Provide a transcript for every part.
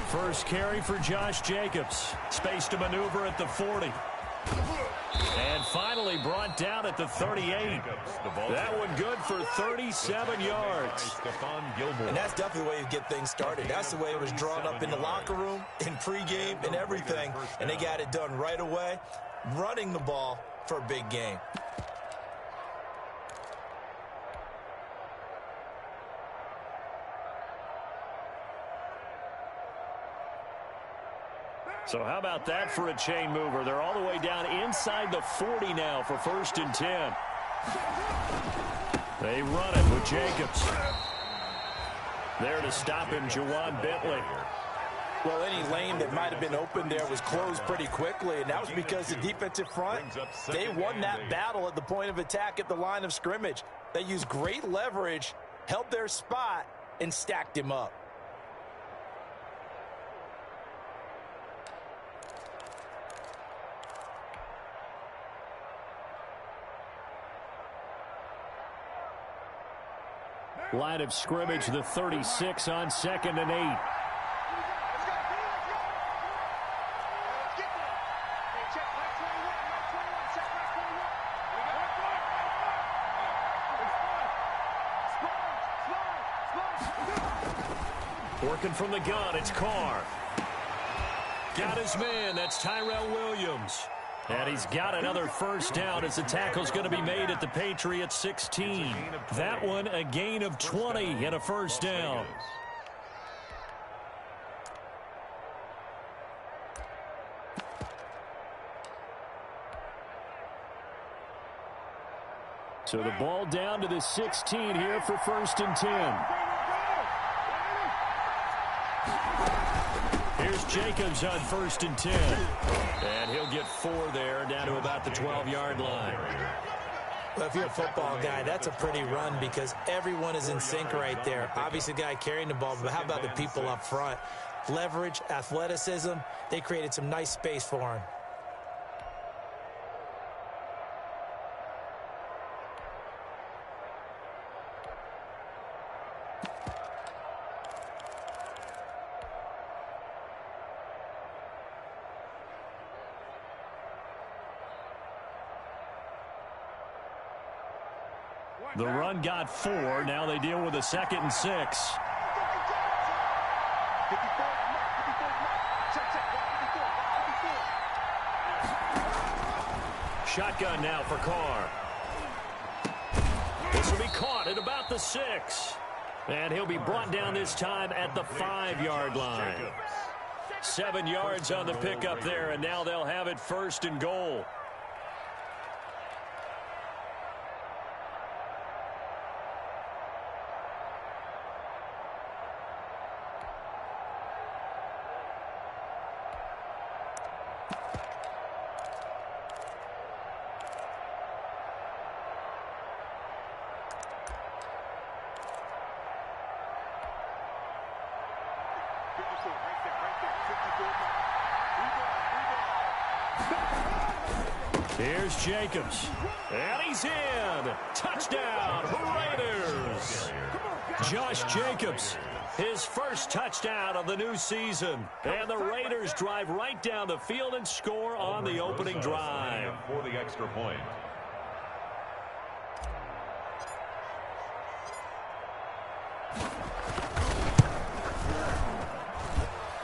First carry for Josh Jacobs. Space to maneuver at the 40. And finally brought down at the 38. That one good for 37 yards. And that's definitely the way you get things started. That's the way it was drawn up in the locker room, in pregame, and everything. And they got it done right away, running the ball for a big game. So how about that for a chain mover? They're all the way down inside the 40 now for 1st and 10. They run it with Jacobs. There to stop him, Juwan Bentley. Well, any lane that might have been open there was closed pretty quickly, and that was because the defensive front, they won that battle at the point of attack at the line of scrimmage. They used great leverage, held their spot, and stacked him up. Line of scrimmage, the 36 on 2nd and 8. Working from the gun, it's Carr. Got his man, that's Tyrell Williams. And he's got another first down as the tackle's going to be made at the Patriots 16. That one a gain of 20 and a first down. So the ball down to the 16 here for 1st and 10. Here's Jacobs on 1st and 10. And he'll get 4 there, down to about the 12-yard line. Well, if you're a football guy, that's a pretty run because everyone is in sync right there. Obviously, the guy carrying the ball, but how about the people up front? Leverage, athleticism, they created some nice space for him. The run got 4. Now they deal with a 2nd and 6. Shotgun now for Carr. This will be caught at about the 6. And he'll be brought down this time at the 5-yard line. 7 yards on the pickup there, and now they'll have it 1st and goal. Here's Jacobs. And he's in. Touchdown, Raiders. Josh Jacobs, his first touchdown of the new season. And the Raiders drive right down the field and score on the opening drive. For the extra point.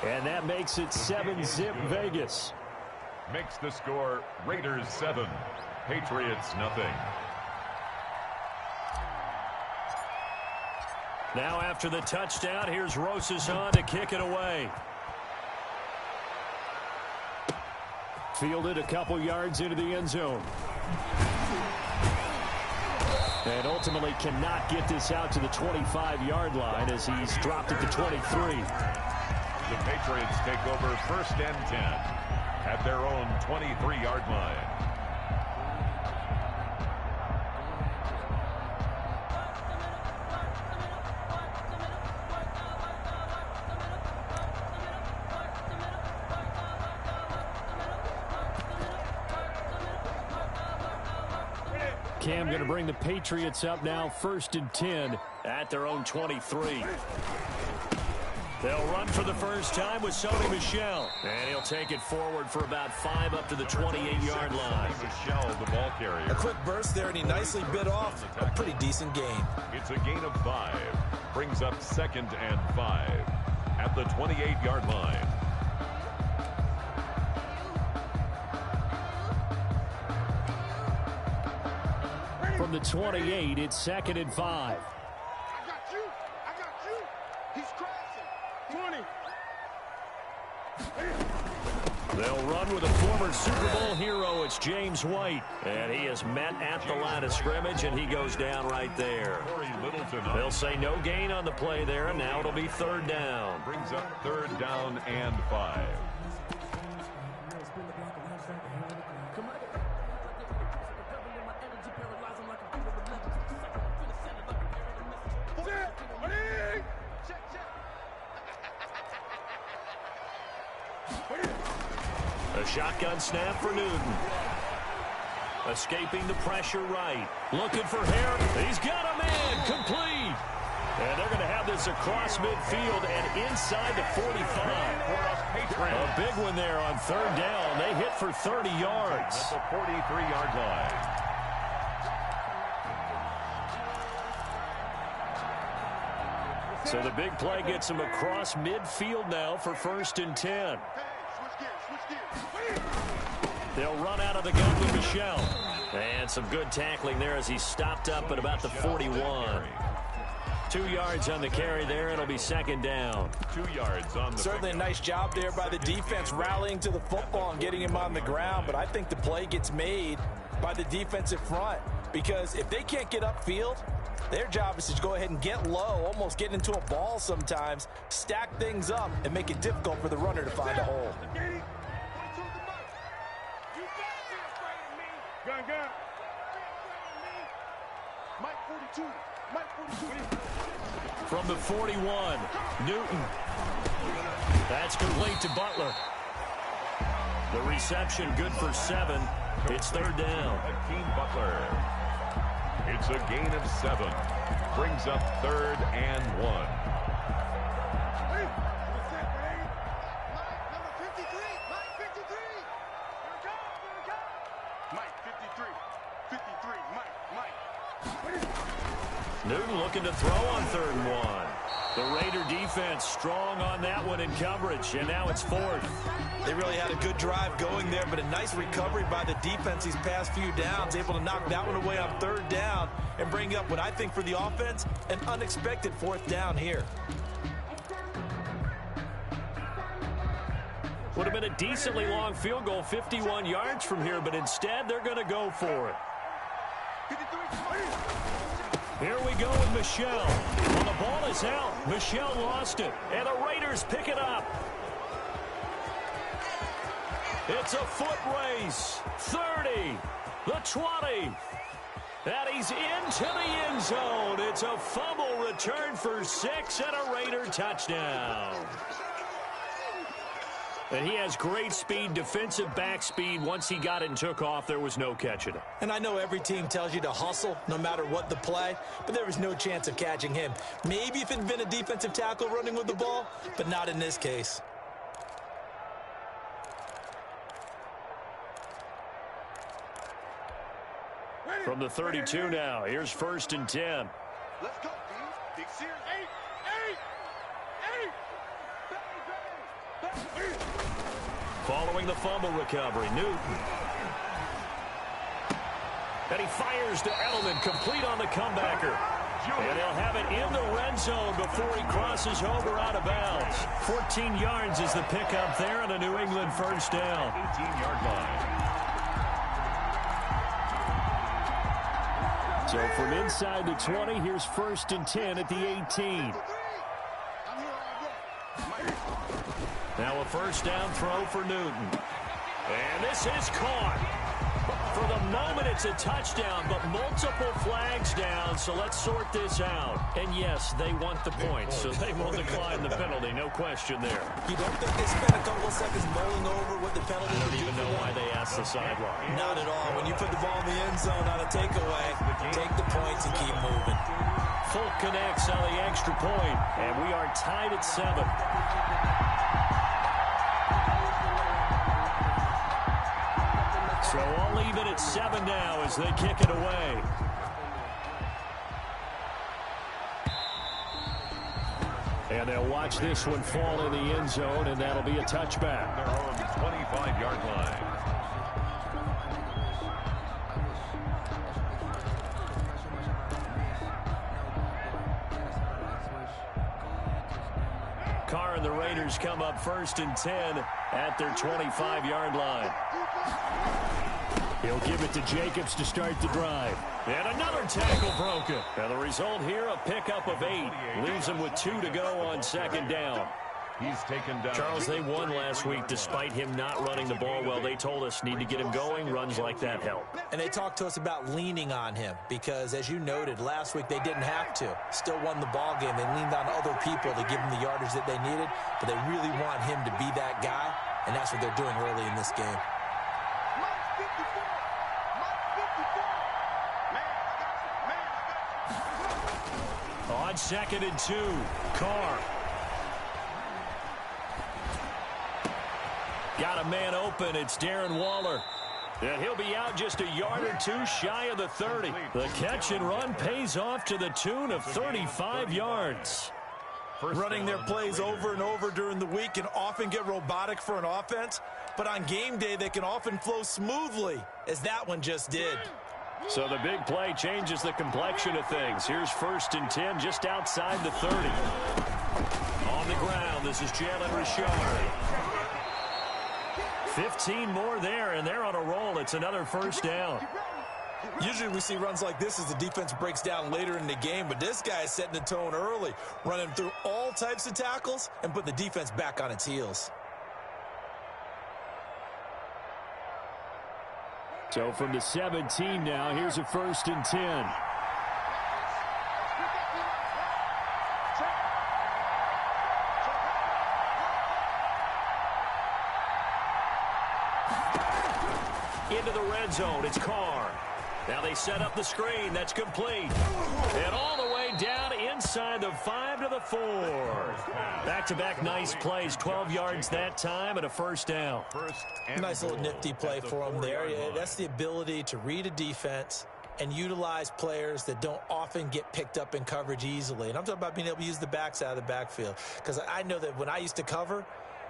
And that makes it 7-zip Vegas. Makes the score Raiders 7, Patriots nothing. Now after the touchdown, here's Rosas on to kick it away. Fielded a couple yards into the end zone. And ultimately cannot get this out to the 25-yard line as he's dropped at the 23. The Patriots take over 1st and 10 at their own 23-yard line. Cam going to bring the Patriots up now 1st and 10 at their own 23. They'll run for the first time with Sony Michel. And he'll take it forward for about 5 up to the 28-yard line. Michel, the ball carrier. A quick burst there, and he nicely bit off a pretty decent gain. It's a gain of 5. Brings up 2nd and 5 at the 28-yard line. From the 28, it's 2nd and 5. I got you. He's crashing. 20. They'll run with a former Super Bowl hero. It's James White. And he is met at the line of scrimmage, and he goes down right there. They'll say no gain on the play there, and now it'll be 3rd down. Brings up 3rd down and 5. A shotgun snap for Newton. Escaping the pressure right. Looking for Harris. He's got a man. Complete. And they're going to have this across midfield and inside the 45. A big one there on 3rd down. They hit for 30 yards. At the 43-yard line. So the big play gets them across midfield now for 1st and 10. They'll run out of the gun with Michel. And some good tackling there as he stopped up at about the 41. 2 yards on the carry there. It'll be 2nd down. 2 yards on the Certainly a nice job there by the defense rallying to the football and getting him on the ground. But I think the play gets made by the defensive front. Because if they can't get upfield, their job is to go ahead and get low, almost get into a ball sometimes, stack things up, and make it difficult for the runner to find a hole. Gun. Mike 42. From the 41, Newton. That's complete to Butler. The reception good for 7. It's 3rd down. Hakeem Butler. It's a gain of 7. Brings up 3rd and 1. Newton looking to throw on 3rd and 1. The Raider defense strong on that one in coverage, and now it's 4th. They really had a good drive going there, but a nice recovery by the defense these past few downs, able to knock that one away on 3rd down and bring up what I think for the offense, an unexpected 4th down here. Would have been a decently long field goal, 51 yards from here, but instead they're going to go for it. Here we go with Michel. Well, the ball is out. Michel lost it, and the Raiders pick it up. It's a foot race. 30, the 20. And he's into the end zone. It's a fumble return for 6 and a Raider touchdown. And he has great speed, defensive back speed. Once he got it and took off, there was no catching it. And I know every team tells you to hustle no matter what the play, but there was no chance of catching him. Maybe if it had been a defensive tackle running with the ball, but not in this case. From the 32 now, here's 1st and 10. Let's go, D. Big series. 8. Following the fumble recovery, Newton. And he fires to Edelman, complete on the comebacker. And he'll have it in the red zone before he crosses over out of bounds. 14 yards is the pickup there and a New England 1st down. 18-yard line. So from inside the 20, here's 1st and 10 at the 18. Now a 1st down throw for Newton. And this is caught. For the moment, it's a touchdown, but multiple flags down, so let's sort this out. And yes, they want the points, so they will decline the penalty, no question there. You don't think they spent a couple of seconds mulling over what the penalty I would don't do even for know them? why they asked the sideline. Not at all. When you put the ball in the end zone on a takeaway, take the points and keep moving. Folk connects on the extra point, and we are tied at 7. So all even at 7 now as they kick it away. And they'll watch this one fall in the end zone, and that'll be a touchback. Their own 25-yard line. Carr and the Raiders come up 1st and 10 at their 25-yard line. He'll give it to Jacobs to start the drive. And another tackle broken. And the result here, a pickup of 8. Leaves him with 2 to go on 2nd down. He's taken down. Charles, they won last week despite him not running the ball well. They told us need to get him going. Runs like that help. And they talked to us about leaning on him because, as you noted, last week they didn't have to. Still won the ball game. They leaned on other people to give him the yardage that they needed, but they really want him to be that guy, and that's what they're doing early in this game. On 2nd and 2, Carr. Got a man open. It's Darren Waller. And he'll be out just a yard or 2 shy of the 30. The catch and run pays off to the tune of 35 yards. Running their plays over and over during the week can often get robotic for an offense, but on game day they can often flow smoothly, as that one just did. So the big play changes the complexion of things. Here's 1st and 10 just outside the 30. On the ground, this is Jalen Richard. 15 more there, and they're on a roll. It's another 1st down. Usually we see runs like this as the defense breaks down later in the game, but this guy is setting the tone early, running through all types of tackles and put the defense back on its heels. So from the 17 now, here's a 1st and 10. Into the red zone, it's Carr. Now they set up the screen, that's complete. And all the way down inside the 5 to the 4. Back-to-back nice plays, 12 yards that time and a 1st down. Nice little nifty play for him there. Yeah, that's the ability to read a defense and utilize players that don't often get picked up in coverage easily. And I'm talking about being able to use the backs out of the backfield. Because I know that when I used to cover,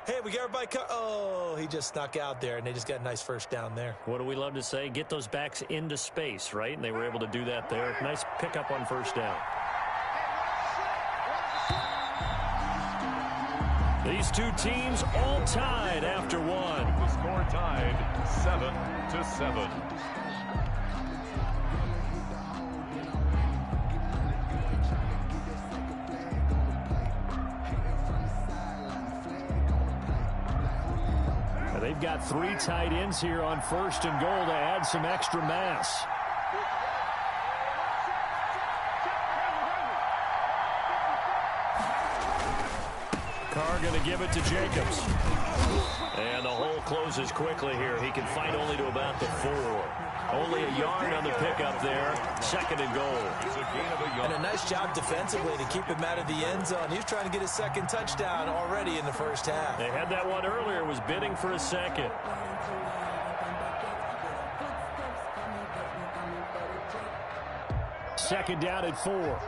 hey, we got everybody oh, he just snuck out there, and they just got a nice 1st down there. What do we love to say? Get those backs into space, right? And they were able to do that there. Nice pickup on 1st down. These two teams all tied after one. The score tied 7-7. They've got 3 tight ends here on 1st and goal to add some extra mass. Carr going to give it to Jacobs. And the hole closes quickly here. He can fight only to about the 4. Only a yard on the pickup there. 2nd and goal. And a nice job defensively to keep him out of the end zone. He was trying to get his 2nd touchdown already in the 1st half. They had that one earlier, was bidding for a 2nd. Second down at 4.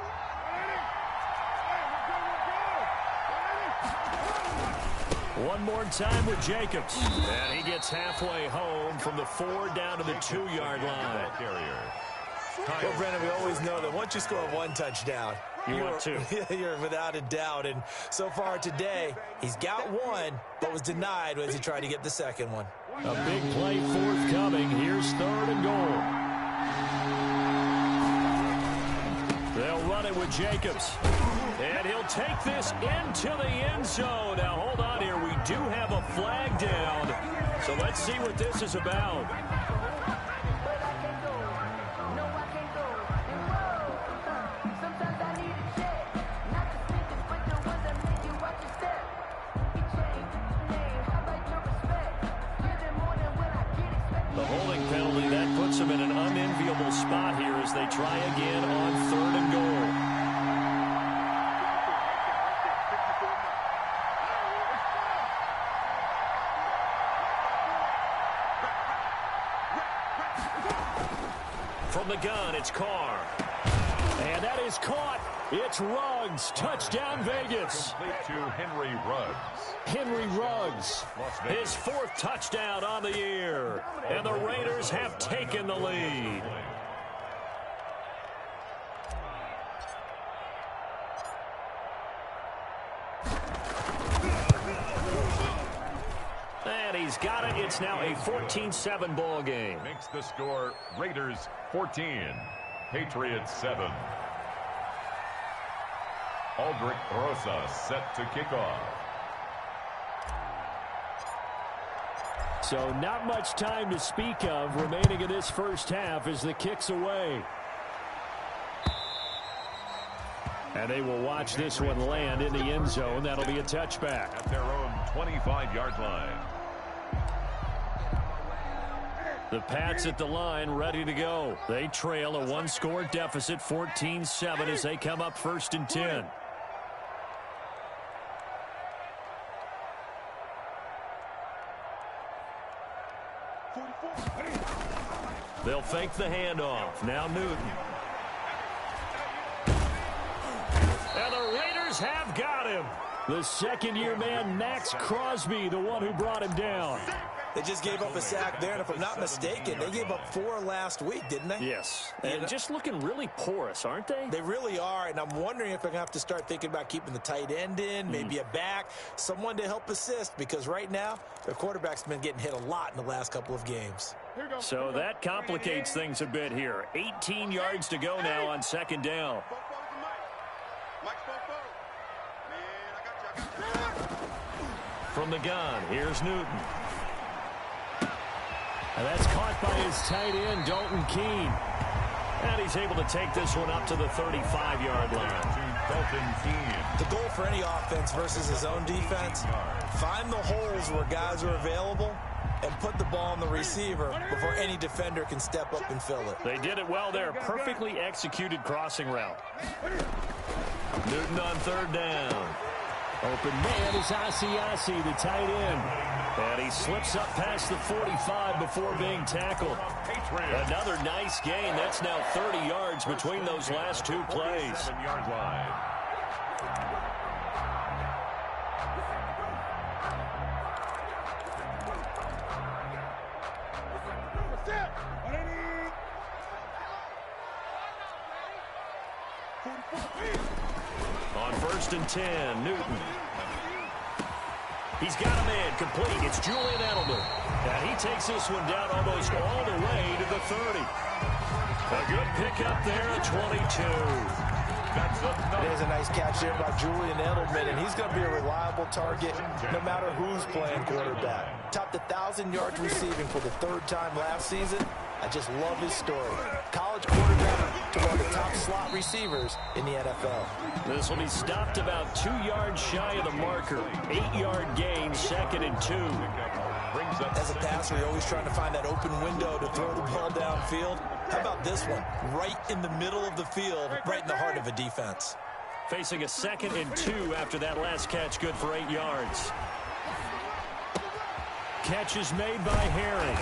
One more time with Jacobs. And he gets halfway home from the 4 down to the 2-yard line. Well, Brennan, we always know that once you score 1 touchdown, you're without a doubt. And so far today, he's got 1, but was denied as he tried to get the 2nd one. A big play forthcoming. Here's 3rd and goal. They'll run it with Jacobs. And he'll take this into the end zone. Now, hold on here. We do have a flag down. So let's see what this is about. The holding penalty, that puts them in an unenviable spot here as they try again on 3rd and goal. From the gun, it's Carr. And that is caught. It's Ruggs. Touchdown, Vegas. Complete to Henry Ruggs. Henry Ruggs, his 4th touchdown on the year. And the Raiders have taken the lead. And he's got it. It's now a 14-7 ball game. Makes the score Raiders 14, Patriots 7. Aldrich Rosas set to kick off. So not much time to speak of remaining in this first half as the kick's away. And they will watch this one land in the end zone. That'll be a touchback. At their own 25-yard line. The Pats at the line ready to go. They trail a 1-score deficit, 14-7 as they come up 1st and 10. They'll fake the handoff. Now Newton. And the Raiders have got him. The second-year man, Max Crosby, the one who brought him down. They just gave up a sack there, and if I'm not mistaken, they gave up 4 last week, didn't they? Yes. And just looking really porous, aren't they? They really are, and I'm wondering if they're going to have to start thinking about keeping the tight end in, maybe a back, someone to help assist, because right now, their quarterback's been getting hit a lot in the last couple of games. So that complicates things a bit here. 18 yards to go now on 2nd down. From the gun, here's Newton. And that's caught by his tight end, Dalton Keene. And he's able to take this one up to the 35-yard line. Dalton Keene. The goal for any offense versus his own defense, find the holes where guys are available and put the ball on the receiver before any defender can step up and fill it. They did it well there. Perfectly executed crossing route. Newton on 3rd down. Open man is Asiasi, the tight end. And he slips up past the 45 before being tackled. Another nice gain. That's now 30 yards between those last 2 plays. 7-yard line. On 1st and 10, Newton. He's got a man complete. It's Julian Edelman. And he takes this one down almost all the way to the 30. A good pickup there at 22. There's a nice catch there by Julian Edelman, and he's going to be a reliable target no matter who's playing quarterback. Topped 1,000 yards receiving for the 3rd time last season. I just love his story. College quarterback to one of the top slot receivers in the NFL. This will be stopped about 2 yards shy of the marker. 8-yard gain, 2nd and 2. As a passer, you're always trying to find that open window to throw the ball downfield. How about this one? Right in the middle of the field, right in the heart of a defense. Facing a 2nd and 2 after that last catch, good for 8 yards. Catch is made by Herring.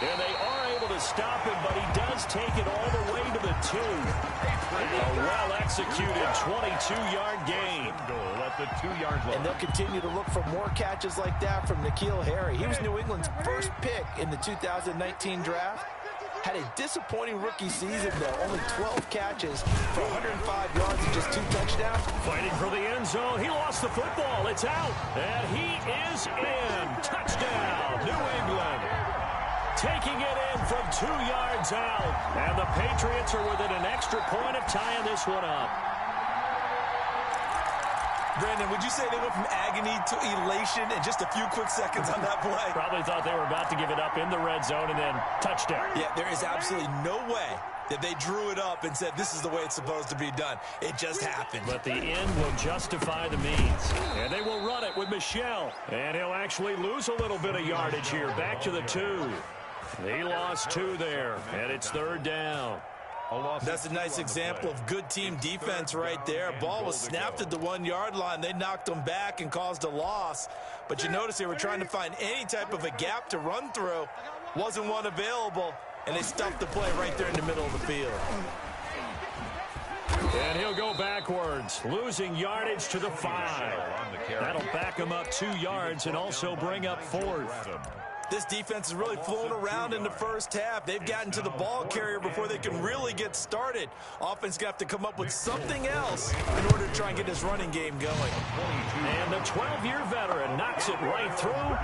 And they are able to stop him, but he does take it all the way to the 2. A well-executed 22-yard gain. Goal at the 2-yard line. And they'll continue to look for more catches like that from N'Keal Harry. He was New England's first pick in the 2019 draft. Had a disappointing rookie season, though. Only 12 catches for 105 yards and just 2 touchdowns. Fighting for the end zone. He lost the football. It's out. And he is in. Touchdown, New England. Taking it in from 2 yards out. And the Patriots are within an extra point of tying this one up. Brandon, would you say they went from agony to elation in just a few quick seconds on that play? Probably thought they were about to give it up in the red zone and then touchdown. Yeah, there is absolutely no way that they drew it up and said this is the way it's supposed to be done. It just happened. But the end will justify the means. And they will run it with Michel. And he'll actually lose a little bit of yardage here. Back to the 2. He lost 2 there. And it's 3rd down. That's a nice example of good team defense right there. Ball was snapped at the 1-yard line. They knocked them back and caused a loss. But you notice they were trying to find any type of a gap to run through. Wasn't one available. and they stuffed the play right there in the middle of the field. And he'll go backwards, losing yardage to the 5. That'll back him up 2 yards and also bring up 4th. This defense is really flown around in the first half. They've gotten to the ball carrier before they can really get started. Offense going to have to come up with something else in order to try and get this running game going. And the 12-year veteran knocks it right through.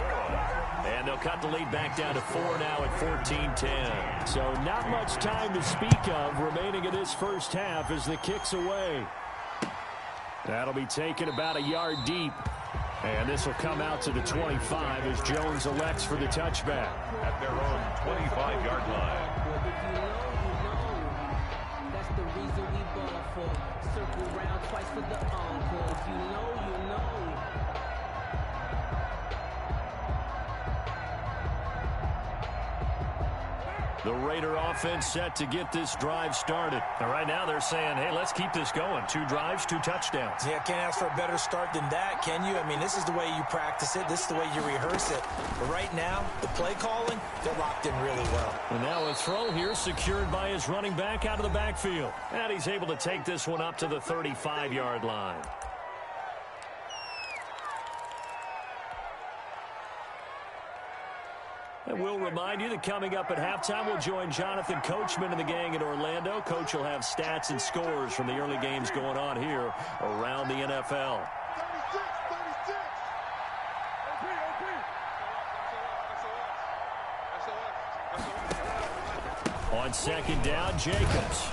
And they'll cut the lead back down to 4 now at 14-10. So not much time to speak of remaining in this first half as the kick's away. That'll be taken about a yard deep. And this will come out to the 25 as Jones elects for the touchback. At their own 25-yard line. That's the reason we ball for. Circle round twice for the encore. If you know, you know. The Raider offense set to get this drive started. And right now they're saying, hey, let's keep this going. 2 drives, 2 touchdowns. Yeah, can't ask for a better start than that, can you? I mean, this is the way you practice it. This is the way you rehearse it. But right now, the play calling, they're locked in really well. And now a throw here secured by his running back out of the backfield. And he's able to take this one up to the 35-yard line. And we'll remind you that coming up at halftime, we'll join Jonathan Coachman and the gang in Orlando. Coach will have stats and scores from the early games going on here around the NFL. 36. On second down, Jacobs.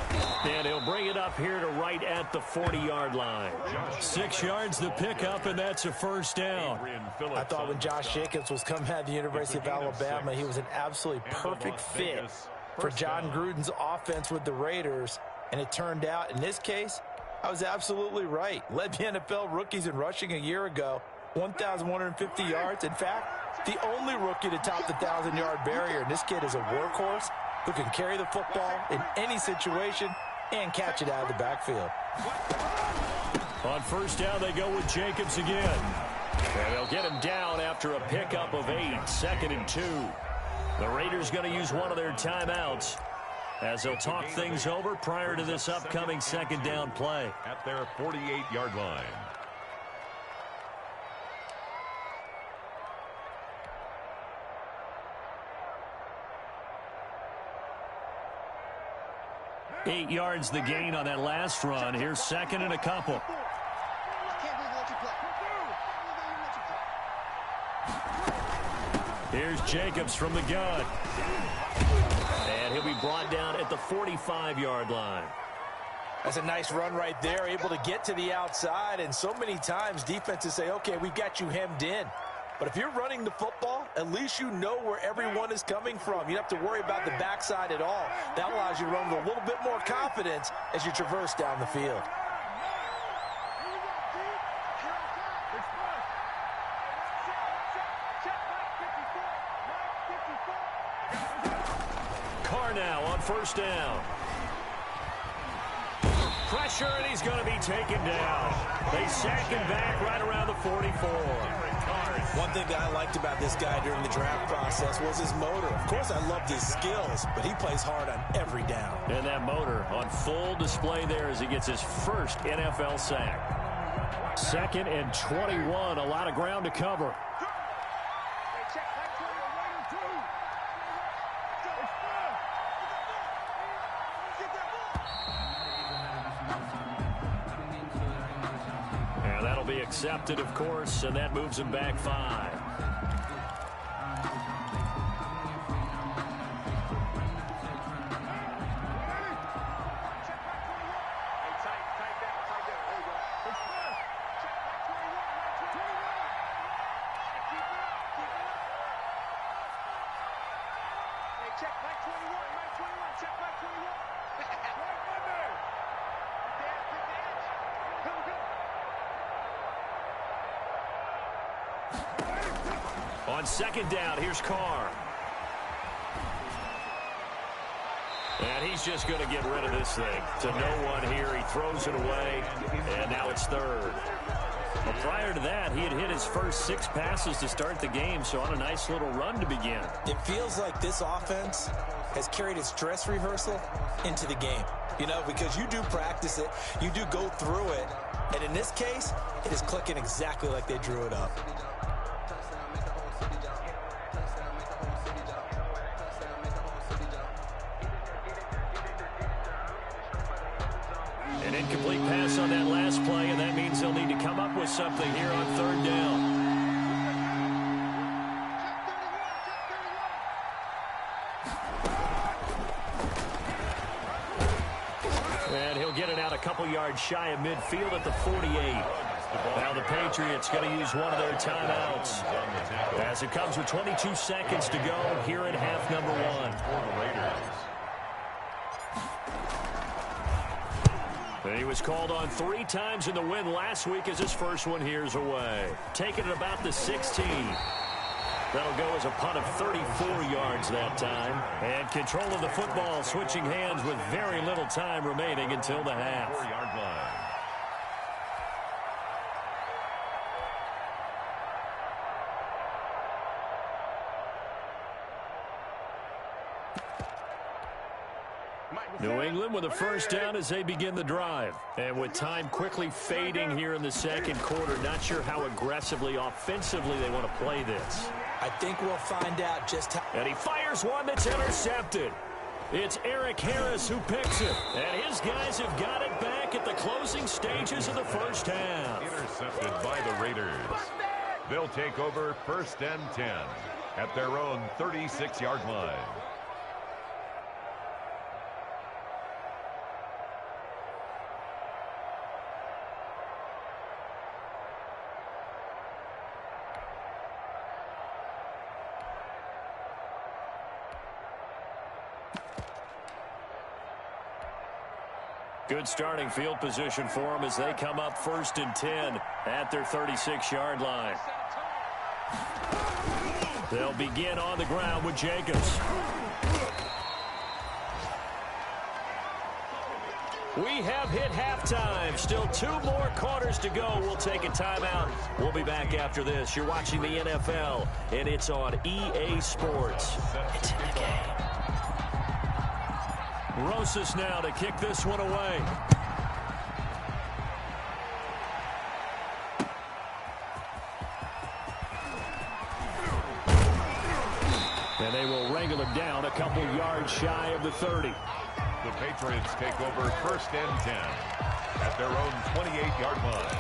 And he'll bring it up here to right at the 40-yard line. 6 yards the pickup, and that's a first down. I thought when Josh Jacobs was coming out of the University of Alabama, he was an absolutely perfect fit for John Gruden's offense with the Raiders. And it turned out, in this case, I was absolutely right. Led the NFL rookies in rushing a year ago, 1,150 yards. In fact, the only rookie to top the 1,000-yard barrier. And this kid is a workhorse who can carry the football in any situation and catch it out of the backfield. On first down, they go with Jacobs again. And they'll get him down after a pickup of 8, 2nd and 2. The Raiders going to use one of their timeouts as they'll talk things over prior to this upcoming second down play. At their 48-yard line. Eight yards the gain on that last run. Here's 2nd and a couple. Here's Jacobs from the gun. And he'll be brought down at the 45-yard line. That's a nice run right there, able to get to the outside. And so many times defenses say, okay, we've got you hemmed in. But if you're running the football, at least you know where everyone is coming from. You don't have to worry about the backside at all. That allows you to run with a little bit more confidence as you traverse down the field. Carr now on first down. Pressure, and he's going to be taken down. They sack him back right around the 44. One thing that I liked about this guy during the draft process was his motor. Of course, I loved his skills, but he plays hard on every down. And that motor on full display there as he gets his first NFL sack. 2nd and 21, a lot of ground to cover. And that'll be accepted, of course, and that moves him back 5. On second down, here's Carr. And he's just going to get rid of this thing. To no one here. He throws it away, and now it's 3rd. Well, prior to that, he had hit his first 6 passes to start the game, so on a nice little run to begin. It feels like this offense has carried its dress rehearsal into the game. You know, because you do practice it, you do go through it, and in this case, it is clicking exactly like they drew it up. An incomplete pass on that last play, and that means they'll need to come up with something here on third down. And he'll get it out a couple yards shy of midfield at the 48. Now the Patriots going to use one of their timeouts as it comes with 22 seconds to go here in half number one. And he was called on 3 times in the win last week as his first one here's away. Taking it about the 16. That'll go as a punt of 34 yards that time. And control of the football switching hands with very little time remaining until the half. 4-yard line. New England with a first down as they begin the drive. And with time quickly fading here in the second quarter, not sure how aggressively, offensively they want to play this. I think we'll find out just how. And he fires one that's intercepted. It's Eric Harris who picks it. And his guys have got it back at the closing stages of the first half. Intercepted by the Raiders. They'll take over first and 10 at their own 36-yard line. Good starting field position for them as they come up first and 10 at their 36-yard line. They'll begin on the ground with Jacobs. We have hit halftime. Still 2 more quarters to go. We'll take a timeout. We'll be back after this. You're watching the NFL, and it's on EA Sports. It's in the game. Rosas now to kick this one away. And they will wrangle him down a couple yards shy of the 30. The Patriots take over first and 10 at their own 28-yard line.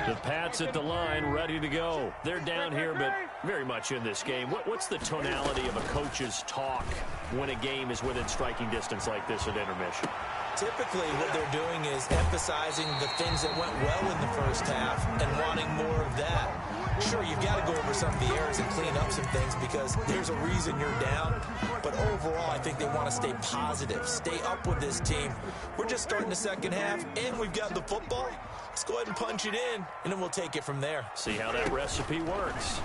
The Pats at the line, ready to go. They're down here, but very much in this game. What's the tonality of a coach's talk when a game is within striking distance like this at intermission? Typically, what they're doing is emphasizing the things that went well in the first half and wanting more of that. Sure, you've got to go over some of the errors and clean up some things because there's a reason you're down. But overall, I think they want to stay positive, stay up with this team. We're just starting the second half, and we've got the football. Let's go ahead and punch it in, and then we'll take it from there. See how that recipe works.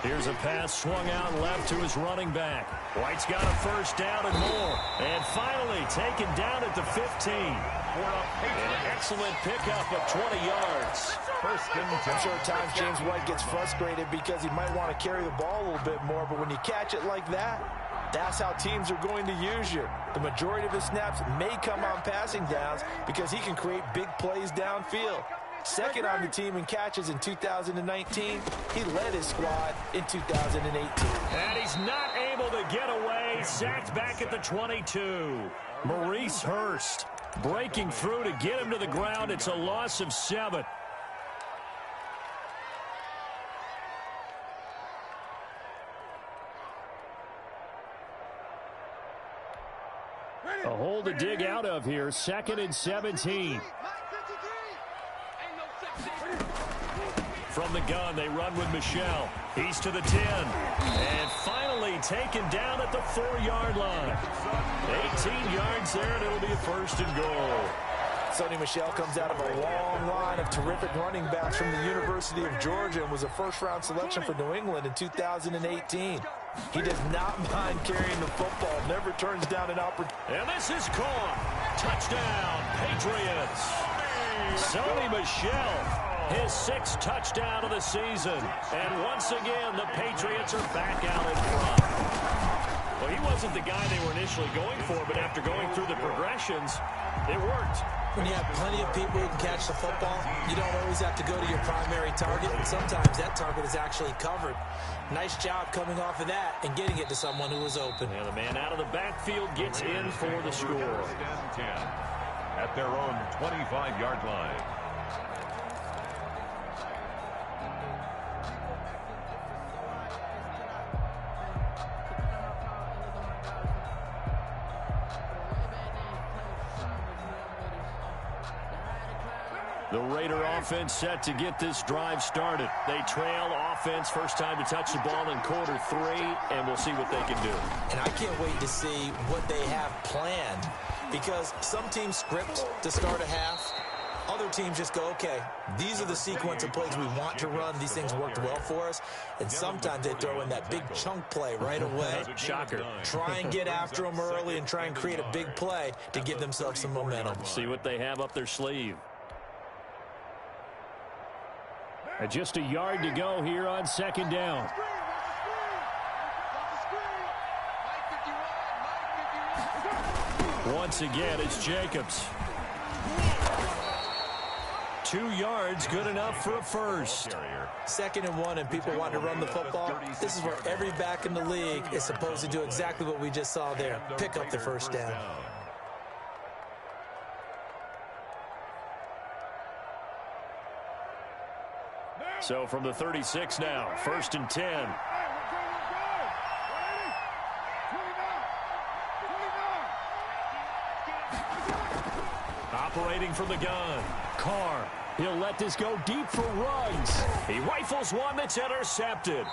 Here's a pass swung out left to his running back. White's got a first down and more. And finally taken down at the 15. An excellent pickup of 20 yards. First and 10. I'm sure at times James White gets frustrated because he might want to carry the ball a little bit more, but when you catch it like that, that's how teams are going to use you. The majority of his snaps may come on passing downs because he can create big plays downfield. Second on the team in catches in 2019. He led his squad in 2018. And he's not able to get away. Sacked back at the 22. Maurice Hurst breaking through to get him to the ground. It's a loss of 7. A hole to dig out of here. 2nd and 17. From the gun, they run with Michel. He's to the 10. And finally taken down at the 4-yard line. 18 yards there, and it'll be a first and goal. Sonny Michel comes out of a long line of terrific running backs from the University of Georgia and was a first-round selection for New England in 2018. He does not mind carrying the football. Never turns down an opportunity. And this is caught. Touchdown, Patriots. Sony Michel, his 6th touchdown of the season. And once again, the Patriots are back out in front. Well, he wasn't the guy they were initially going for, but after going through the progressions, it worked. When you have plenty of people who can catch the football, you don't always have to go to your primary target, and sometimes that target is actually covered. Nice job coming off of that and getting it to someone who was open. And the man out of the backfield gets in for the score. 10 at their own 25-yard line. The Raider offense set to get this drive started. They trail offense, first time to touch the ball in quarter 3, and we'll see what they can do. And I can't wait to see what they have planned, because some teams script to start a half. Other teams just go, okay, these are the sequence of plays we want to run. These things worked well for us. And sometimes they throw in that big chunk play right away. Shocker. Try and get after them early and try and create a big play to give themselves some momentum. See what they have up their sleeve. And just a yard to go here on 2nd down. Once again, it's Jacobs. 2 yards, good enough for a first. 2nd and 1, and people want to run the football. This is where every back in the league is supposed to do exactly what we just saw there. Pick up the first down. So from the 36 now, 1st and 10. Operating from the gun. Carr. He'll let this go deep for Ruggs. He rifles one that's intercepted.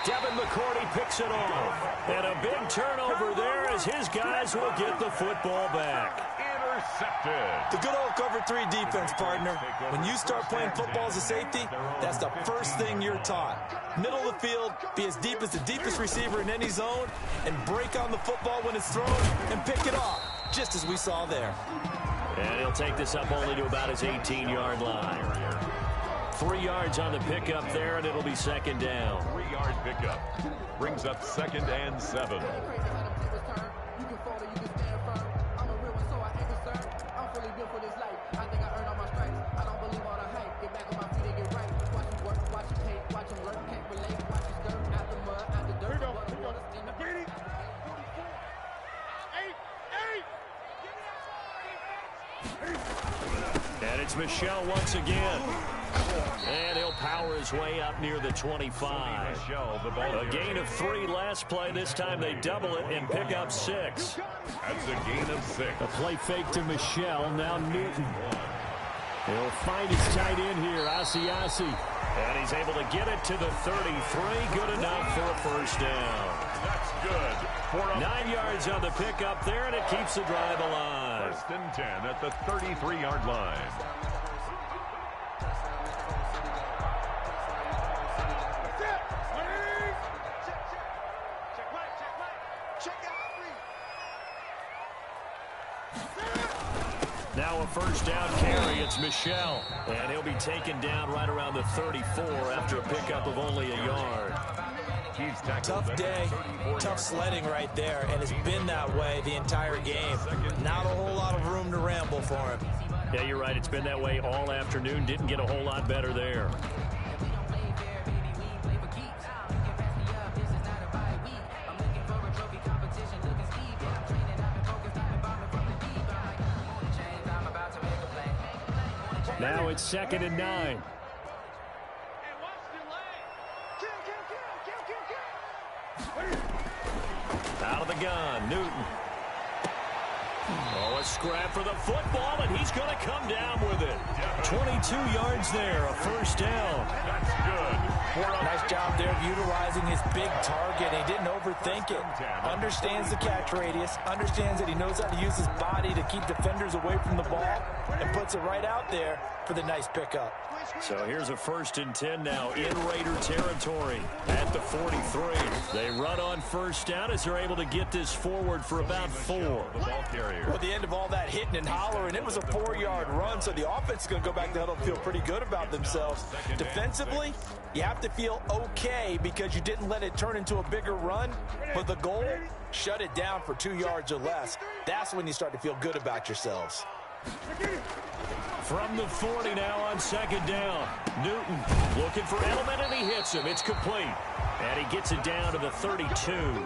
Devin McCourty picks it off. And a big turnover there as his guys will get the football back. Intercepted. The good old cover 3 defense, partner. When you start playing football as a safety, that's the first thing you're taught. Middle of the field, be as deep as the deepest receiver in any zone, and break on the football when it's thrown and pick it off, just as we saw there. And he'll take this up only to about his 18-yard line. 3 yards on the pickup there, and it'll be 2nd down. 3-yard pickup brings up 2nd and 7. And it's Michel once again. And he'll power his way up near the 25. A gain of 3 last play. This time they double it and pick up 6. That's a gain of 6. A play fake to Michel. Now Newton. He'll find his tight end here, Asiasi. And he's able to get it to the 33. Good enough for a first down. That's good. 9 yards on the pickup there, and it keeps the drive alive. 1st and 10 at the 33-yard line. Now a first down carry. It's Michel. And he'll be taken down right around the 34 after a pickup of only a yard. Tough day, tough sledding right there, and it's been that way the entire game. Not a whole lot of room to ramble for him. Yeah, you're right. It's been that way all afternoon. Didn't get a whole lot better there. Now it's 2nd and 9. Out of the gun, Newton. Oh, a scrap for the football, and he's going to come down with it. 22 yards there, a first down. That's good. Nice job there of utilizing his big target. He didn't overthink it. Understands the catch radius. Understands that he knows how to use his body to keep defenders away from the ball, and puts it right out there for the nice pickup. So here's a 1st and 10 now in Raider territory at the 43. They run on 1st down as they're able to get this forward for about 4. Well, at the end of all that hitting and hollering, it was a 4-yard run, so the offense is going to go back to huddle and feel pretty good about themselves. Defensively, you have to feel okay because you didn't let it turn into a bigger run, but the goal, shut it down for 2 yards or less. That's when you start to feel good about yourselves. From the 40 now on 2nd down. Newton looking for Edelman, and he hits him. It's complete. And he gets it down to the 32.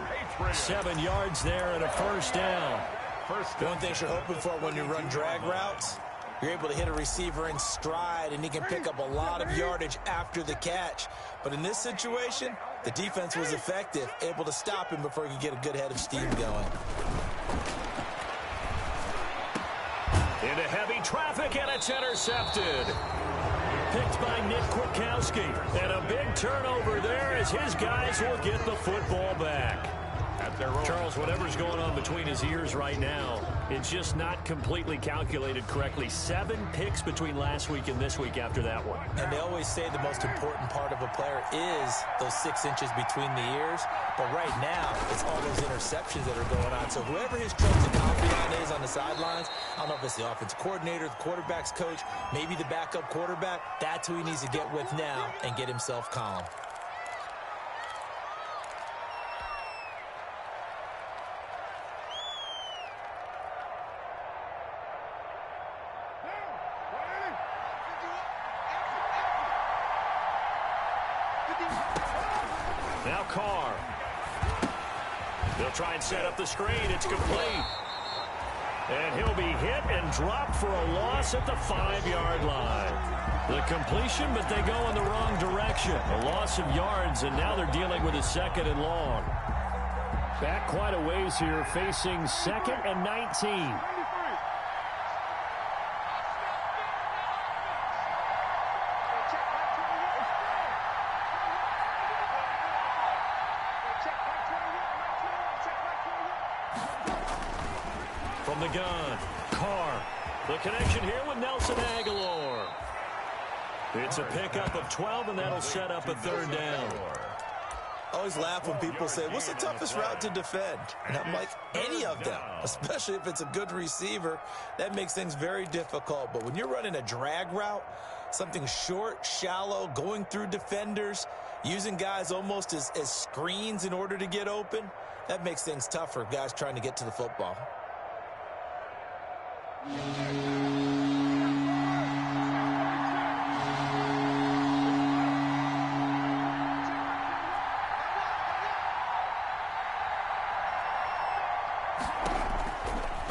7 yards there and a 1st down. One thing you're hoping for when you run drag routes, you're able to hit a receiver in stride, and he can pick up a lot of yardage after the catch. But in this situation, the defense was effective, able to stop him before he could get a good head of steam going. Into heavy traffic, and it's intercepted. Picked by Nick Kwiatkowski. And a big turnover there as his guys will get the football back. Charles, whatever's going on between his ears right now, it's just not completely calculated correctly. 7 picks between last week and this week after that one. And they always say the most important part of a player is those 6 inches between the ears. But right now, it's all those interceptions that are going on. So whoever his Trojan confidant is on the sidelines, I don't know if it's the offensive coordinator, the quarterback's coach, maybe the backup quarterback, that's who he needs to get with now and get himself calm. Now Carr. They'll try and set up the screen. It's complete. And he'll be hit and dropped for a loss at the 5-yard line. The completion, but they go in the wrong direction. A loss of yards, and now they're dealing with a 2nd and long. Back quite a ways here, facing 2nd and 19. From the gun, Carr. The connection here with Nelson Aguilar. It's a pickup of 12, and that'll set up a 3rd down. I always laugh when people say, what's the toughest route to defend? And I'm like, any of them, especially if it's a good receiver. That makes things very difficult. But when you're running a drag route, something short, shallow, going through defenders, using guys almost as screens in order to get open, that makes things tough for guys trying to get to the football.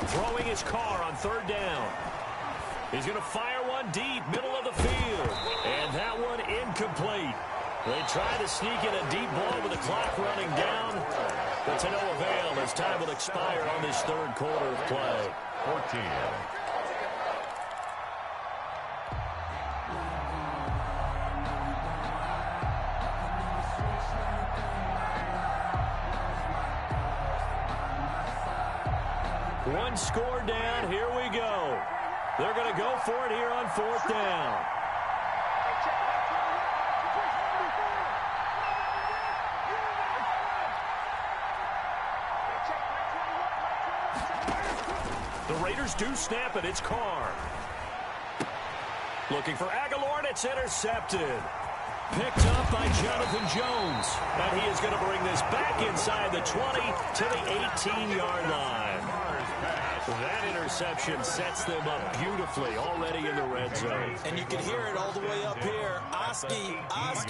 Throwing his Carr on 3rd down. He's going to fire one deep, middle of the field. And that one incomplete. They try to sneak in a deep ball with the clock running down. But to no avail as time will expire on this 3rd quarter of play. 14. One score down. Here we go. They're going to go for it here on 4th down. The Raiders do snap it. It's Carr. Looking for Aguilar, and it's intercepted. Picked up by Jonathan Jones. And he is going to bring this back inside the 20 to the 18-yard line. That interception sets them up beautifully already in the red zone. And you can hear it all the way up here. Oski,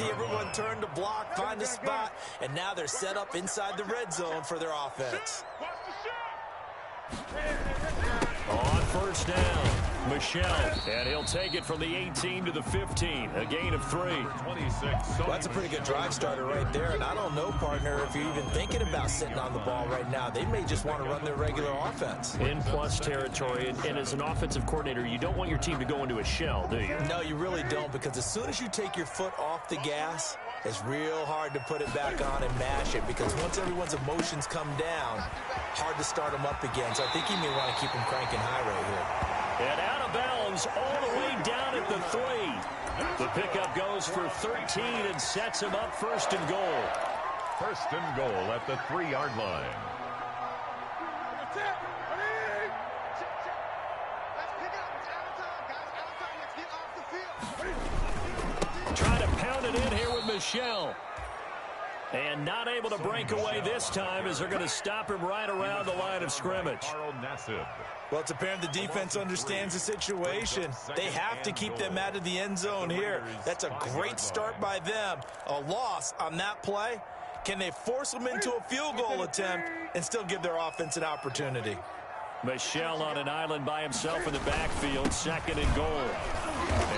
everyone turned to block, find a spot, and now they're set up inside the red zone for their offense. On 1st down, Michelle, and he'll take it from the 18 to the 15, a gain of 3. Well, that's a pretty good drive starter right there, and I don't know, partner, if you're even thinking about sitting on the ball right now. They may just want to run their regular offense. In plus territory, and as an offensive coordinator, you don't want your team to go into a shell, do you? No, you really don't, because as soon as you take your foot off the gas, it's real hard to put it back on and mash it, because once everyone's emotions come down, hard to start them up again. So I think he may want to keep them cranking high right here. And out of bounds all the way down at the 3. The pickup goes for 13 and sets him up first and goal. First and goal at the 3-yard line. That's it. Ready? Check. Let's pick it up. It's out of time, guys. Out of time. Let's get off the field. Try to pound it in here with Michel. And not able to break away this time as they're going to stop him right around the line of scrimmage. Well, it's apparent the defense understands the situation. They have to keep them out of the end zone here. That's a great start by them. A loss on that play. Can they force them into a field goal attempt and still give their offense an opportunity? Michel on an island by himself in the backfield, second and goal.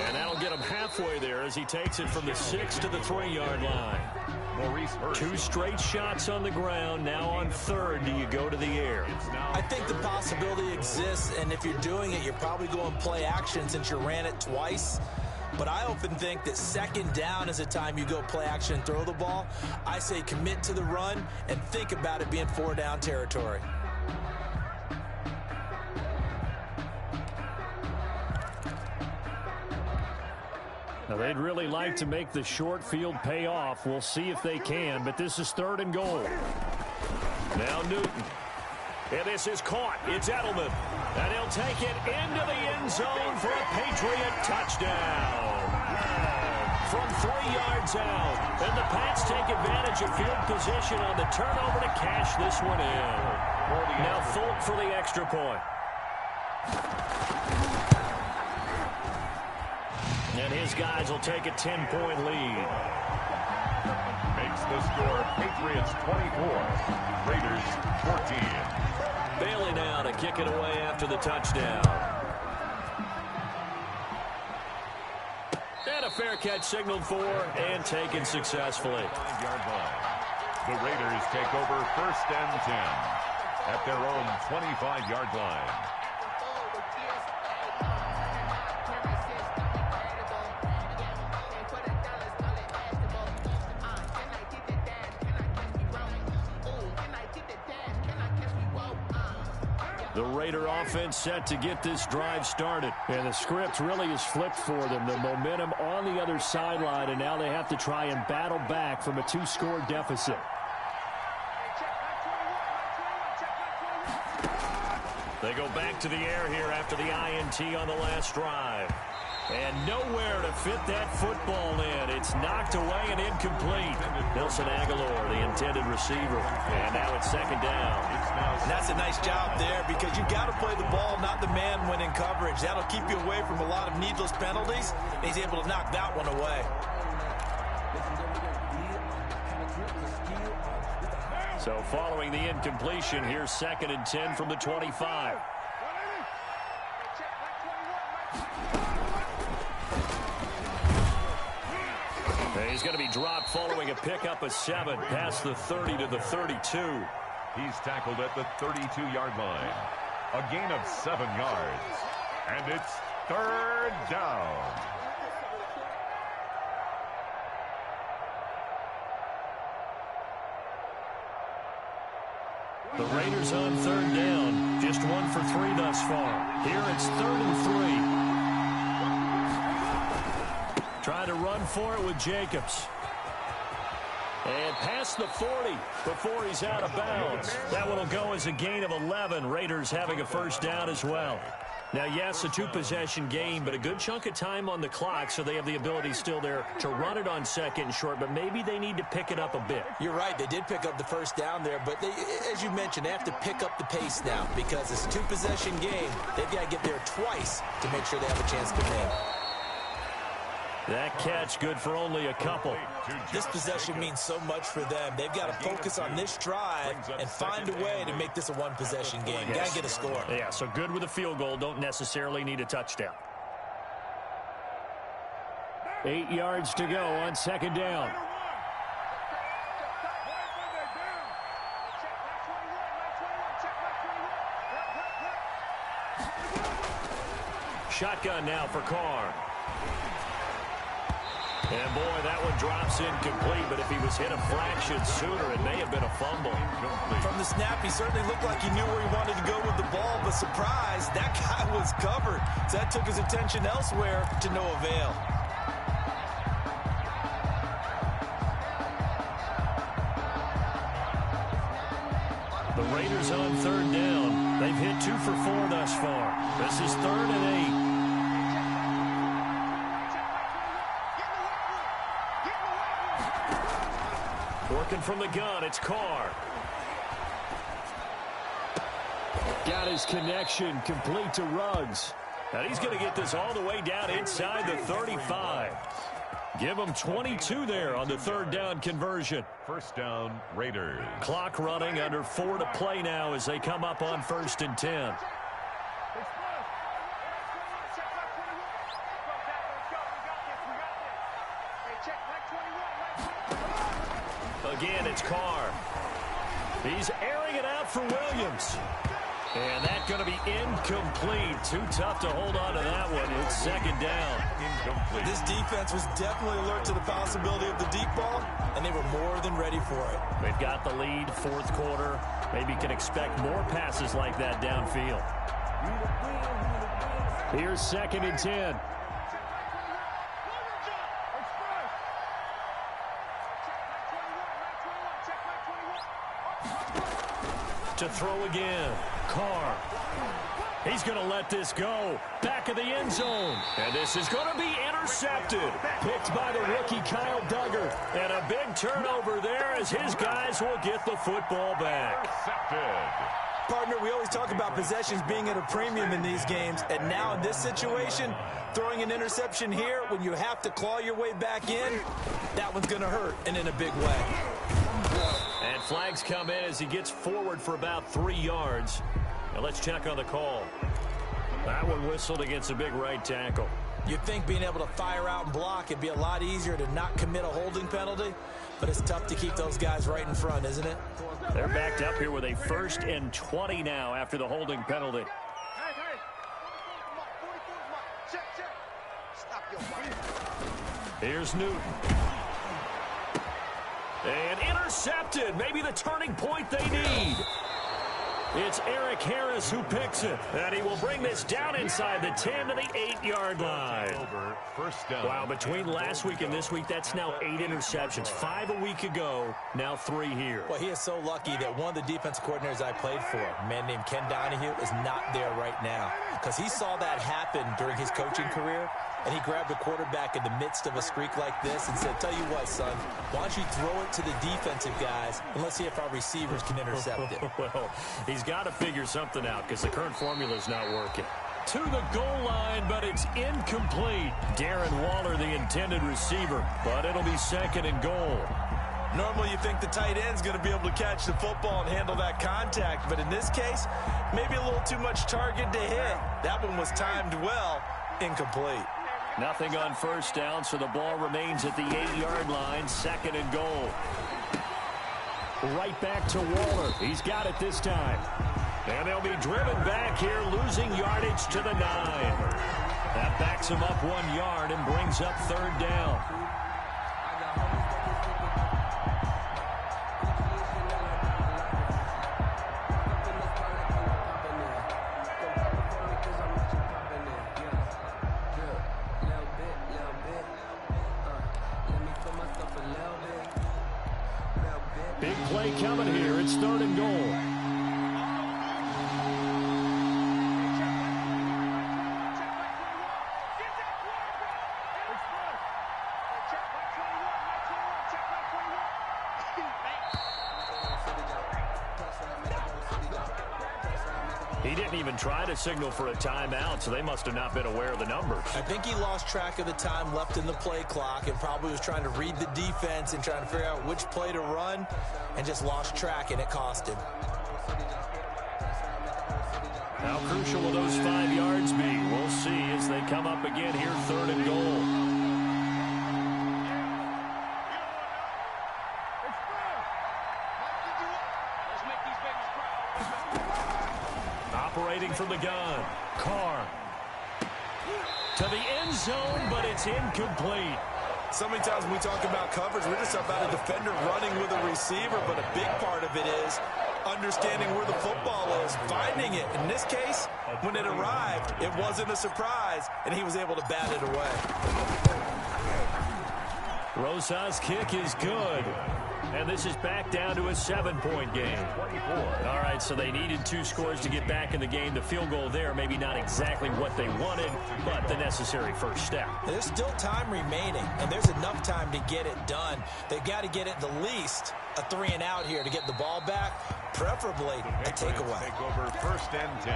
And that'll get him halfway there as he takes it from the 6 to the 3-yard line. Two straight shots on the ground. Now on third, do you go to the air? I think the possibility exists, and if you're doing it, you're probably going play action since you ran it twice. But I often think that second down is a time you go play action and throw the ball. I say commit to the run and think about it being 4-down territory. Now, they'd really like to make the short field pay off. We'll see if they can, but this is third and goal. Now Newton. And this is caught. It's Edelman. And he'll take it into the end zone for a Patriot touchdown. From 3 yards out. And the Pats take advantage of field position on the turnover to cash this one in. Now Folk for the extra point. And his guys will take a 10-point lead. Makes the score Patriots 24, Raiders 14. Bailey now to kick it away after the touchdown. And a fair catch signaled for and taken successfully. 5-yard line. The Raiders take over first and 10 at their own 25-yard line. The Raider offense set to get this drive started. And the script really is flipped for them. The momentum on the other sideline, and now they have to try and battle back from a 2-score deficit. They go back to the air here after the INT on the last drive. And nowhere to fit that football in. It's knocked away and incomplete. Nelson Aguilar, the intended receiver. And now it's second down. And that's a nice job there because you've got to play the ball, not the man when in coverage. That'll keep you away from a lot of needless penalties. And he's able to knock that one away. So following the incompletion, here's second and 10 from the 25. He's going to be dropped following a pickup of 7 past the 30 to the 32. He's tackled at the 32-yard line. A gain of 7 yards. And it's third down. The Raiders on third down. Just 1 for 3 thus far. Here it's third and 3. Trying to run for it with Jacobs. And past the 40 before he's out of bounds. That one will go as a gain of 11. Raiders having a first down as well. Now, yes, a 2-possession game, but a good chunk of time on the clock, so they have the ability still there to run it on second and short, but maybe they need to pick it up a bit. You're right. They did pick up the first down there, but they, as you mentioned, they have to pick up the pace now because it's a 2-possession game. They've got to get there twice to make sure they have a chance to win. That catch good for only a couple. This possession means so much for them. They've got to focus on this drive and find a way to make this a 1-possession game. Got to get a score. Yeah, so good with a field goal. Don't necessarily need a touchdown. 8 yards to go on second down. Shotgun now for Carr. And, boy, that one drops incomplete, but if he was hit a fraction sooner, it may have been a fumble. From the snap, he certainly looked like he knew where he wanted to go with the ball, but surprise, that guy was covered. So that took his attention elsewhere to no avail. The Raiders on third down. They've hit 2 for 4 thus far. This is 3rd and 8. Working from the gun, it's Carr. Got his connection complete to Ruggs. And he's going to get this all the way down inside the 35. Give him 22 there on the 3rd down conversion. First down, Raiders. Clock running, under 4 to play now as they come up on 1st and 10. Again, it's Carr. He's airing it out for Williams. And that's going to be incomplete. Too tough to hold on to that one. It's 2nd down. Incomplete. This defense was definitely alert to the possibility of the deep ball, and they were more than ready for it. They've got the lead, 4th quarter. Maybe can expect more passes like that downfield. Here's 2nd and 10. To throw again. Carr. He's going to let this go. Back of the end zone. And this is going to be intercepted. Picked by the rookie Kyle Duggar. And a big turnover there as his guys will get the football back. Intercepted. Partner, we always talk about possessions being at a premium in these games. And now in this situation, throwing an interception here when you have to claw your way back in, that one's going to hurt, and in a big way. And flags come in as he gets forward for about 3 yards. Now let's check on the call. That one whistled against a big right tackle. You'd think being able to fire out and block it'd be a lot easier to not commit a holding penalty, but it's tough to keep those guys right in front, isn't it? They're backed up here with a 1st and 20 now after the holding penalty. Here's Newton. And intercepted. Maybe the turning point they need. It's Eric Harris who picks it. And he will bring this down inside the 10 to the 8-yard line. First down. Wow, between last week and this week, that's now 8 interceptions. 5 a week ago, now 3 here. Well, he is so lucky that one of the defense coordinators I played for, a man named Ken Donahue, is not there right now. Because he saw that happen during his coaching career, and he grabbed the quarterback in the midst of a streak like this and said, tell you what, son, why don't you throw it to the defensive guys and let's see if our receivers can intercept it. Well, he's got to figure something out because the current formula is not working. To the goal line, but it's incomplete. Darren Waller, the intended receiver, but it'll be 2nd and goal. Normally you think the tight end's going to be able to catch the football and handle that contact, but in this case, maybe a little too much target to hit. That one was timed well, incomplete. Nothing on 1st down, so the ball remains at the 8-yard line, 2nd and goal. Right back to Waller. He's got it this time. And they'll be driven back here, losing yardage to the 9. That backs him up 1 yard and brings up 3rd down. Big play coming here. It's 3rd and goal. He didn't even try to signal for a timeout, so they must have not been aware of the numbers. I think he lost track of the time left in the play clock and probably was trying to read the defense and trying to figure out which play to run and just lost track, and it cost him. How crucial will those 5 yards be? We'll see as they come up again here, 3rd and goal. Operating from the gun, Carr. To the end zone, but it's incomplete. So many times when we talk about coverage, we're just about a defender running with a receiver, but a big part of it is understanding where the football is, finding it. In this case, when it arrived, it wasn't a surprise, and he was able to bat it away. Rosas' kick is good. And this is back down to a 7-point game. All right, so they needed 2 scores to get back in the game. The field goal there, maybe not exactly what they wanted, but the necessary first step. There's still time remaining, and there's enough time to get it done. They've got to get at the least a 3-and-out here to get the ball back, preferably a takeaway. Take over 1st and 10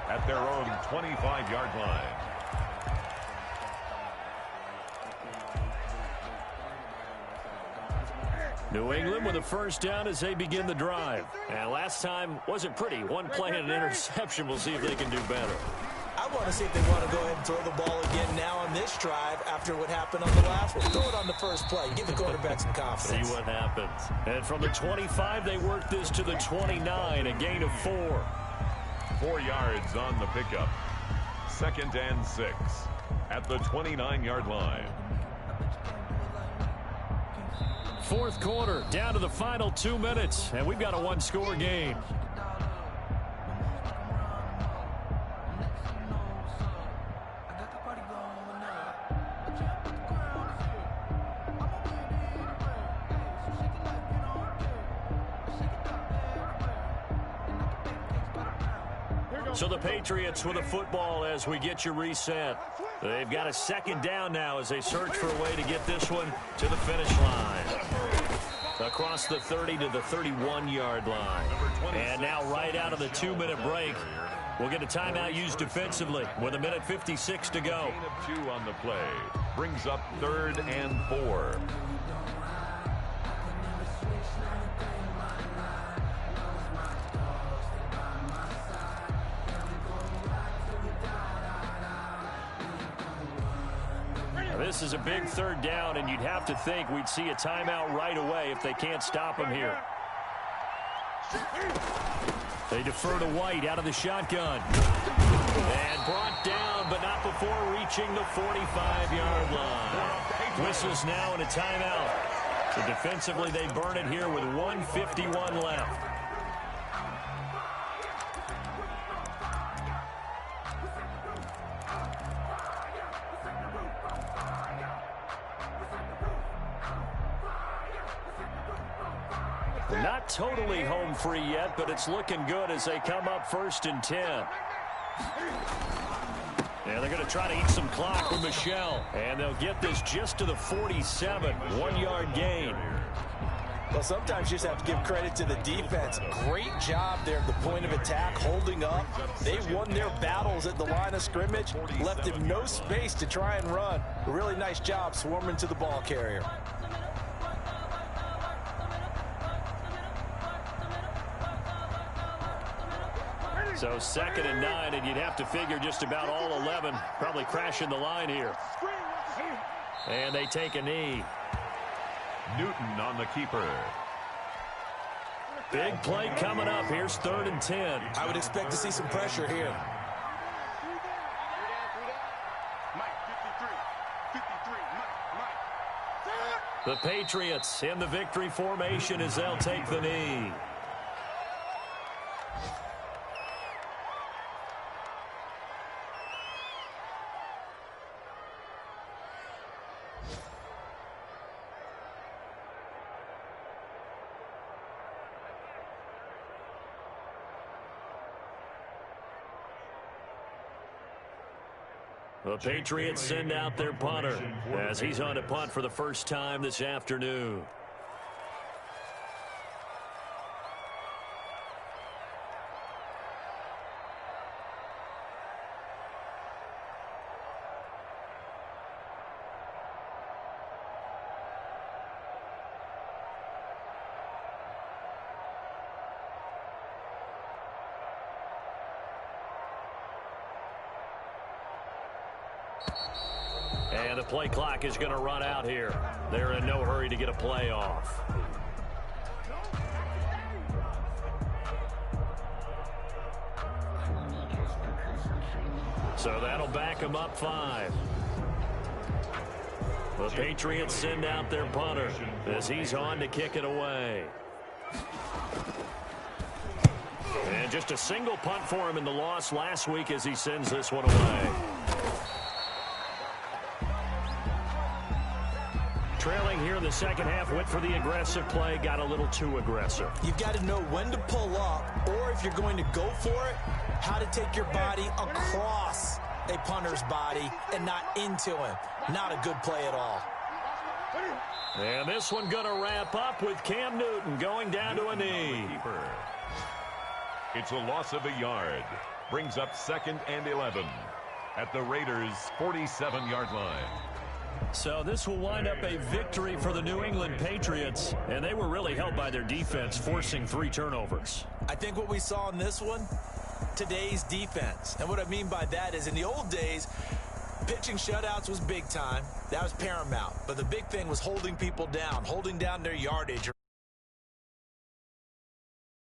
at their own 25-yard line. New England with a first down as they begin the drive. And last time wasn't pretty. One play and an interception. We'll see if they can do better. I want to see if they want to go ahead and throw the ball again now on this drive after what happened on the last one. Throw it on the first play. Give the quarterback some confidence. See what happens. And from the 25, they work this to the 29, a gain of 4. 4 yards on the pickup. 2nd and 6 at the 29-yard line. 4th quarter, down to the final 2 minutes, and we've got a 1-score game. So the Patriots with a football as we get you reset. They've got a 2nd down now as they search for a way to get this one to the finish line. Across the 30 to the 31-yard line. And now right out of the 2-minute break, we'll get a timeout used defensively with 1:56 to go. Gain of 2 on the play. Brings up 3rd and 4. This is a big 3rd down, and you'd have to think we'd see a timeout right away if they can't stop him here. They defer to White out of the shotgun. And brought down, but not before reaching the 45-yard line. Whistles now and a timeout. So defensively, they burn it here with 1:51 left. Not totally home free yet, but it's looking good as they come up 1st and 10. Yeah, they're going to try to eat some clock with Michelle. And they'll get this just to the 47. 1-yard gain. Well, sometimes you just have to give credit to the defense. Great job there at the point of attack, holding up. They won their battles at the line of scrimmage, left him no space to try and run. A really nice job swarming to the ball carrier. So 2nd and 9, and you'd have to figure just about all 11 probably crashing the line here. And they take a knee. Newton on the keeper. Big play coming up. Here's 3rd and 10. I would expect to see some pressure here. The Patriots in the victory formation as they'll take the knee. The Patriots send out their punter as he's on to punt for the first time this afternoon. And the play clock is going to run out here. They're in no hurry to get a play off. So that'll back them up 5. The Patriots send out their punter as he's on to kick it away. And just a single punt for him in the loss last week as he sends this one away. Trailing here in the second half, went for the aggressive play, got a little too aggressive. You've got to know when to pull up, or if you're going to go for it, how to take your body across a punter's body and not into him. Not a good play at all. And this one going to wrap up with Cam Newton going down to a knee. It's a loss of a yard. Brings up 2nd and 11 at the Raiders' 47-yard line. So this will wind up a victory for the New England Patriots, and they were really helped by their defense, forcing 3 turnovers. I think what we saw in this one, today's defense. And what I mean by that is in the old days, pitching shutouts was big time. That was paramount. But the big thing was holding people down, holding down their yardage.